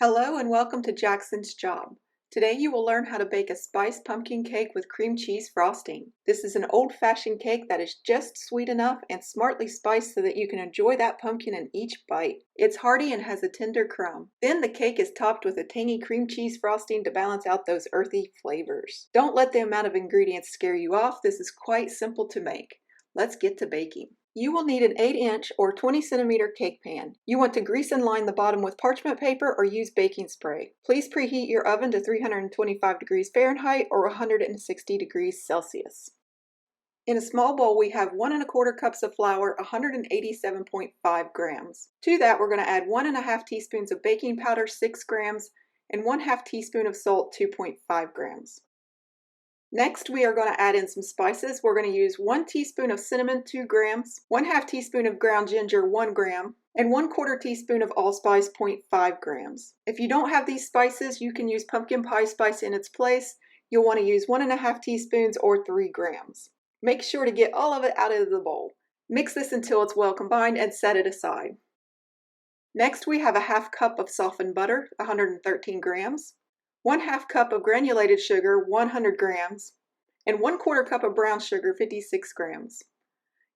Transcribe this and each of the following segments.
Hello and welcome to Jackson's Job. Today you will learn how to bake a spiced pumpkin cake with cream cheese frosting. This is an old-fashioned cake that is just sweet enough and smartly spiced so that you can enjoy that pumpkin in each bite. It's hearty and has a tender crumb. Then the cake is topped with a tangy cream cheese frosting to balance out those earthy flavors. Don't let the amount of ingredients scare you off. This is quite simple to make. Let's get to baking. You will need an 8-inch or 20-centimeter cake pan. You want to grease and line the bottom with parchment paper or use baking spray. Please preheat your oven to 325 degrees Fahrenheit or 160 degrees Celsius. In a small bowl, we have 1 1/4 cups of flour, 187.5 grams. To that, we're going to add 1 1/2 teaspoons of baking powder, 6 grams, and 1/2 teaspoon of salt, 2.5 grams. Next, we are going to add in some spices. We're going to use 1 teaspoon of cinnamon, 2 grams, 1/2 teaspoon of ground ginger, 1 gram, and 1/4 teaspoon of allspice, 0.5 grams. If you don't have these spices, you can use pumpkin pie spice in its place. You'll want to use 1 1/2 teaspoons or 3 grams. Make sure to get all of it out of the bowl. Mix this until it's well combined and set it aside. Next, we have a 1/2 cup of softened butter, 113 grams. 1/2 cup of granulated sugar, 100 grams, and 1/4 cup of brown sugar, 56 grams.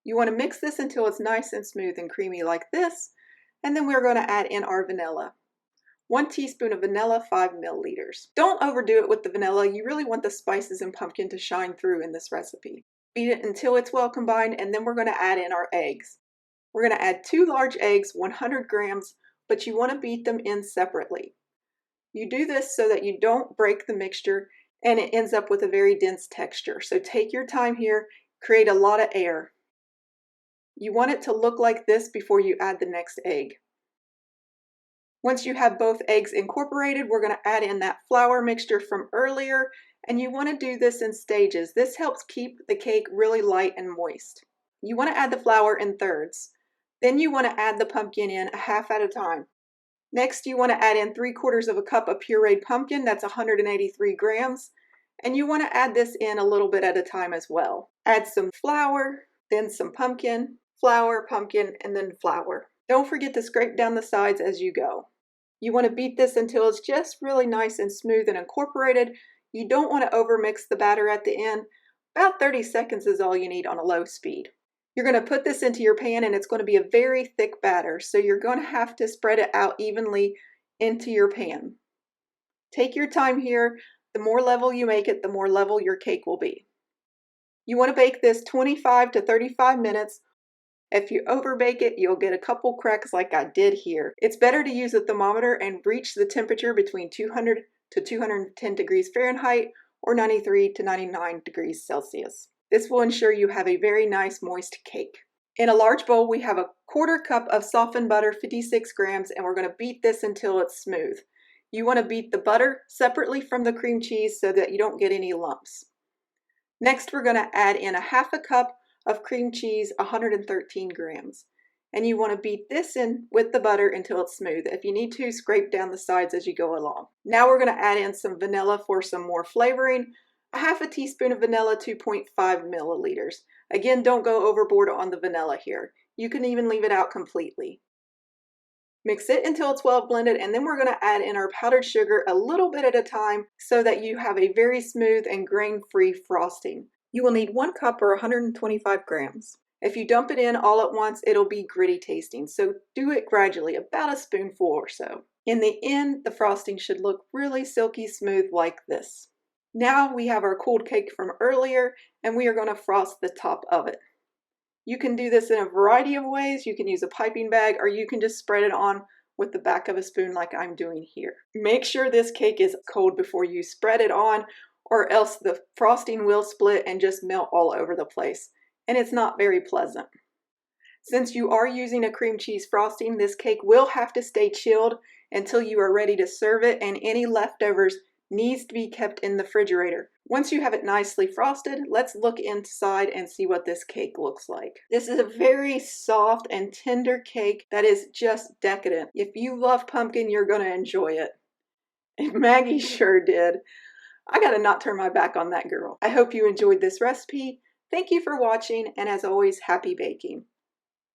You want to mix this until it's nice and smooth and creamy like this, and then we're going to add in our vanilla. 1 teaspoon of vanilla, 5 milliliters. Don't overdo it with the vanilla. You really want the spices and pumpkin to shine through in this recipe. Beat it until it's well combined, and then we're going to add in our eggs. We're going to add 2 large eggs, 100 grams, but you want to beat them in separately. You do this so that you don't break the mixture and it ends up with a very dense texture. So take your time here, create a lot of air. You want it to look like this before you add the next egg. Once you have both eggs incorporated, we're going to add in that flour mixture from earlier, and you want to do this in stages. This helps keep the cake really light and moist. You want to add the flour in thirds. Then you want to add the pumpkin in a half at a time. Next, you want to add in 3/4 of a cup of pureed pumpkin, that's 183 grams, and you want to add this in a little bit at a time as well. Add some flour, then some pumpkin, flour, pumpkin, and then flour. Don't forget to scrape down the sides as you go. You want to beat this until it's just really nice and smooth and incorporated. You don't want to overmix the batter at the end. About 30 seconds is all you need on a low speed. You're going to put this into your pan and it's going to be a very thick batter, so you're going to have to spread it out evenly into your pan. Take your time here. The more level you make it, the more level your cake will be. You want to bake this 25 to 35 minutes. If you overbake it, you'll get a couple cracks like I did here. It's better to use a thermometer and reach the temperature between 200 to 210 degrees Fahrenheit or 93 to 99 degrees Celsius. This will ensure you have a very nice moist cake. In a large bowl, we have a 1/4 cup of softened butter, 56 grams, and we're going to beat this until it's smooth. You want to beat the butter separately from the cream cheese so that you don't get any lumps. Next, we're going to add in a 1/2 cup of cream cheese, 113 grams. And you want to beat this in with the butter until it's smooth. If you need to, scrape down the sides as you go along. Now we're going to add in some vanilla for some more flavoring. 1/2 teaspoon of vanilla, 2.5 milliliters. Again, don't go overboard on the vanilla here. You can even leave it out completely. Mix it until it's well blended, and then we're going to add in our powdered sugar a little bit at a time so that you have a very smooth and grain-free frosting. You will need 1 cup or 125 grams. If you dump it in all at once, it'll be gritty tasting, so do it gradually, about a spoonful or so. In the end, the frosting should look really silky smooth like this. Now we have our cooled cake from earlier, and we are going to frost the top of it. You can do this in a variety of ways. You can use a piping bag, or you can just spread it on with the back of a spoon like I'm doing here. Make sure this cake is cold before you spread it on, or else the frosting will split and just melt all over the place, and it's not very pleasant. Since you are using a cream cheese frosting, this cake will have to stay chilled until you are ready to serve it, and any leftovers needs to be kept in the refrigerator. Once you have it nicely frosted, let's look inside and see what this cake looks like. This is a very soft and tender cake that is just decadent. If you love pumpkin, you're going to enjoy it. And Maggie sure did. I gotta not turn my back on that girl. I hope you enjoyed this recipe. Thank you for watching, and as always, happy baking.